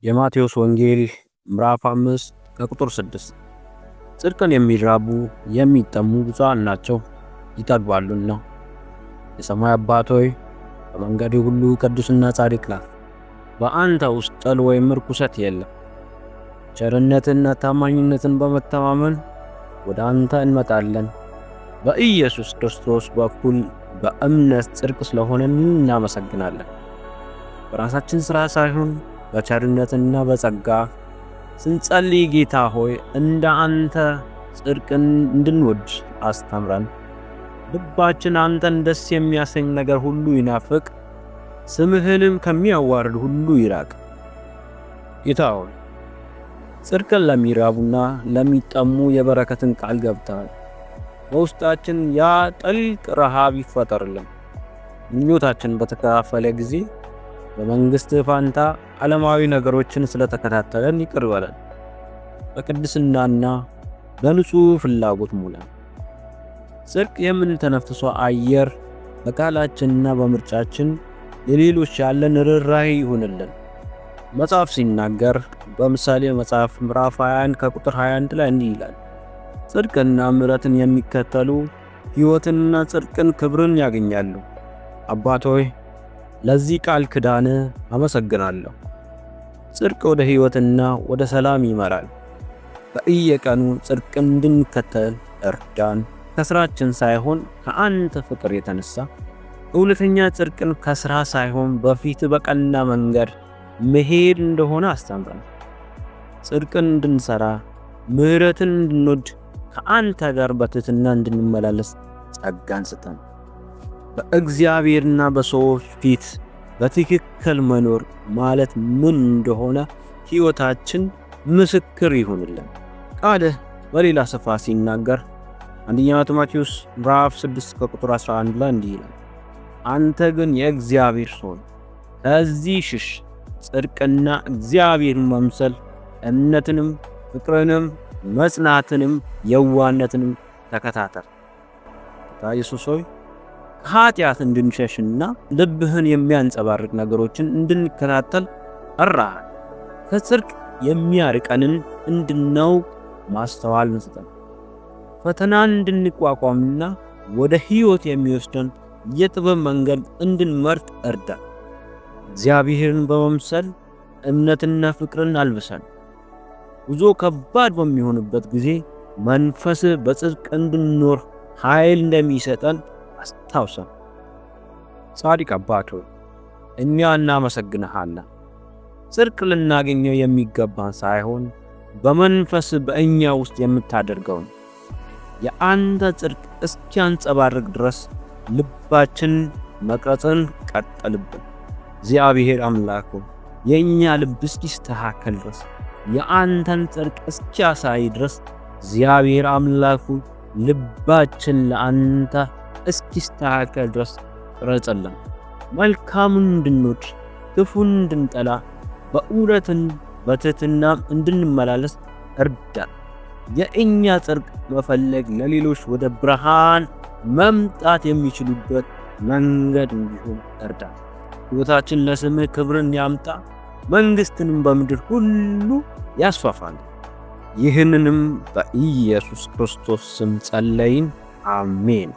የማቴዎስ ወንጌል ምዕራፍ 5 ከቁጥር 6 ጽድቅን የሚራቡ የሚጠሙ ብፁዓን ናቸው ይጠግባሉና። የሰማይ አባት ሆይ በመንገድ ሁሉ ቅዱስና ጻድቅ ነህ። በአንተ ውስጥ ጥል ወይም ርኩሰት የለም። ቸርነትና ታማኝነትን በመተማመን ወደ አንተ እንመጣለን። በኢየሱስ ክርስቶስ በኩል በእምነት ጽድቅ ስለሆነን እናመሰግናለን። በራሳችን ሥራ ሳይሆን በቸርነትና በጸጋ ስንጸልይ ጌታ ሆይ እንደ አንተ ጽድቅን እንድንወድ አስተምረን። ልባችን አንተን ደስ የሚያሰኝ ነገር ሁሉ ይናፍቅ፣ ስምህንም ከሚያዋርድ ሁሉ ይራቅ። ጌታ ሆይ ጽድቅን ለሚራቡና ለሚጠሙ የበረከትን ቃል ገብተሃል። በውስጣችን ያ ጥልቅ ረሃብ ይፈጠርልን። ምኞታችን በተከፋፈለ ጊዜ በመንግሥትህ ፋንታ ዓለማዊ ነገሮችን ስለተከታተለን ይቅር በለን። በቅድስናና በንጹህ ፍላጎት ሙላን። ጽድቅ የምንተነፍሰው አየር በቃላችንና በምርጫችን ለሌሎች ያለን ርኅራኄ ይሁንልን። መጽሐፍ ሲናገር በምሳሌ መጽሐፍ ምዕራፍ 21 ከቁጥር 21 ላይ እንዲህ ይላል፣ ጽድቅና ምሕረትን የሚከተሉ ሕይወትንና ጽድቅን ክብርን ያገኛሉ። አባት ሆይ ለዚህ ቃል ኪዳን አመሰግናለሁ። ጽድቅ ወደ ሕይወትና ወደ ሰላም ይመራል። በየቀኑ ጽድቅን እንድንከተል እርዳን። ከሥራችን ሳይሆን ከአንተ ፍቅር የተነሳ እውነተኛ ጽድቅን ከሥራ ሳይሆን በፊት በቀና መንገድ መሄድ እንደሆነ አስተምረን። ጽድቅን እንድንሠራ ምሕረትን እንድንወድ ከአንተ ጋር በትሕትና እንድንመላለስ ጸጋን ስጠን። በእግዚአብሔርና በሰዎች ፊት በትክክል መኖር ማለት ምን እንደሆነ ሕይወታችን ምስክር ይሁንልን። ቃልህ በሌላ ስፍራ ሲናገር አንደኛ ጢሞቴዎስ ምዕራፍ 6 ከቁጥር 11 ላይ እንዲህ ይላል፣ አንተ ግን የእግዚአብሔር ሰው ከዚህ ሽሽ፣ ጽድቅና እግዚአብሔርን መምሰል እምነትንም ፍቅርንም መጽናትንም የዋህነትንም ተከታተል። ጌታ ኢየሱስ ሆይ ከኃጢአት እንድንሸሽና ልብህን የሚያንጸባርቅ ነገሮችን እንድንከታተል ጠራህ። ከጽድቅ የሚያርቀንን እንድናውቅ ማስተዋል ስጠን። ፈተናን እንድንቋቋምና ወደ ሕይወት የሚወስደን የጥበብ መንገድ እንድንመርጥ እርዳን። እግዚአብሔርን በመምሰል እምነትና ፍቅርን አልብሰን። ጉዞ ከባድ በሚሆንበት ጊዜ መንፈስህ በጽድቅ እንድንኖር ኃይል እንደሚሰጠን አስታውሰን። ጻድቅ አባት ሆይ እኛ እናመሰግንሃለን። ጽድቅ ልናገኘው የሚገባን ሳይሆን በመንፈስ በእኛ ውስጥ የምታደርገው ነው። የአንተ ጽድቅ እስኪያንጸባርቅ ድረስ ልባችን መቅረጽን ቀጥልብን። እግዚአብሔር አምላኩ የእኛ ልብ እስኪስተካከል ድረስ የአንተን ጽድቅ እስኪያሳይ ድረስ እግዚአብሔር አምላኩ ልባችን ለአንተ እስኪስተካከል ድረስ ቅረጽልን። መልካሙን እንድንወድ ክፉን እንድንጠላ በእውነትን በትሕትናም እንድንመላለስ እርዳን። የእኛ ጽድቅ መፈለግ ለሌሎች ወደ ብርሃን መምጣት የሚችሉበት መንገድ እንዲሆን እርዳን። ሕይወታችን ለስምህ ክብርን ያምጣ፣ መንግሥትንም በምድር ሁሉ ያስፋፋል። ይህንንም በኢየሱስ ክርስቶስ ስም ጸለይን፣ አሜን።